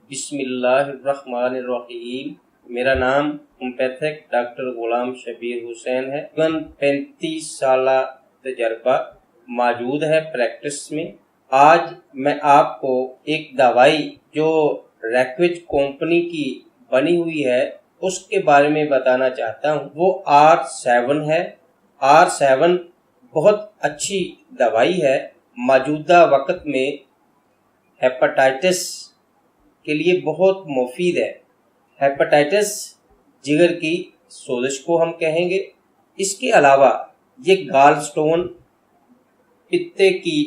بسم اللہ الرحمن الرحیم۔ میرا نام ہومیوپیتھک ڈاکٹر غلام شبیر حسین ہے۔ 35 سالہ تجربہ موجود ہے پریکٹس میں۔ آج میں آپ کو ایک دوائی جو ریکویج کمپنی کی بنی ہوئی ہے اس کے بارے میں بتانا چاہتا ہوں۔ وہ R7 ہے۔ R7 بہت اچھی دوائی ہے، موجودہ وقت میں ہیپاٹائٹس کے لیے بہت مفید ہے۔ ہیپاٹائٹس جگر کی سوزش کو ہم کہیں گے۔ اس کے علاوہ یہ گال سٹون، پتے کی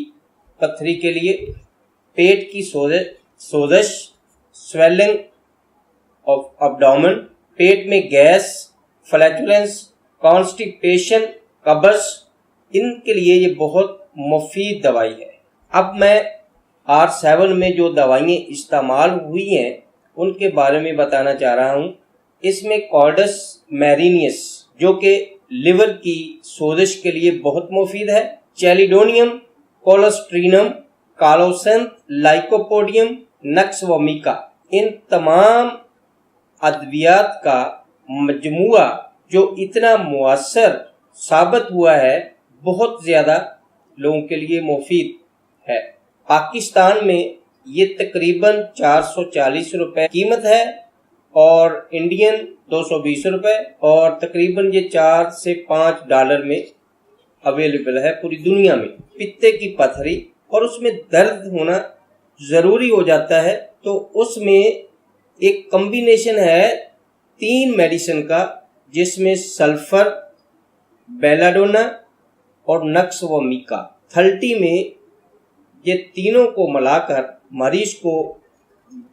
پتھری کے لیے، پیٹ کی سوزش، سویلنگ آف ابڈومن، پیٹ میں گیس، فلیٹولنس، کانسٹیپیشن، قبض، ان کے لیے یہ بہت مفید دوائی ہے۔ اب میں R7 میں جو دوائیں استعمال ہوئی ہیں ان کے بارے میں بتانا چاہ رہا ہوں۔ اس میں کارڈس میرینیس جو کہ لیور کی سوزش کے لیے بہت مفید ہے، چیلیڈونیم، کولسٹرینم، کالوسنت، لائکوپوڈیم، نکس وومیکا، ان تمام ادویات کا مجموعہ جو اتنا مؤثر ثابت ہوا ہے، بہت زیادہ لوگوں کے لیے مفید ہے۔ پاکستان میں یہ تقریباً 440 روپے قیمت ہے اور انڈین 220 روپے، اور تقریباً یہ $4 سے $5 میں اویلیبل ہے پوری دنیا میں۔ پتے کی پتھری اور اس میں درد ہونا ضروری ہو جاتا ہے، تو اس میں ایک کمبینیشن ہے 3 میڈیسن کا، جس میں سلفر، بیلاڈونا اور نکس وومیکا 30 میں یہ تینوں کو ملا کر مریض کو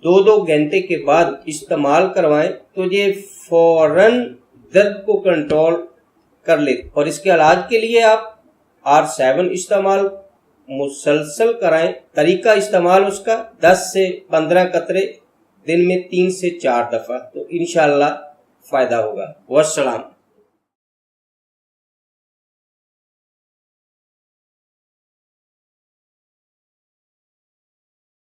2 گھنٹے کے بعد استعمال کروائیں تو یہ فوراً درد کو کنٹرول کر لے، اور اس کے علاج کے لیے آپ R7 استعمال مسلسل کرائیں۔ طریقہ استعمال اس کا 10 سے 15 قطرے دن میں 3 سے 4 دفعہ، تو انشاءاللہ فائدہ ہوگا۔ والسلام۔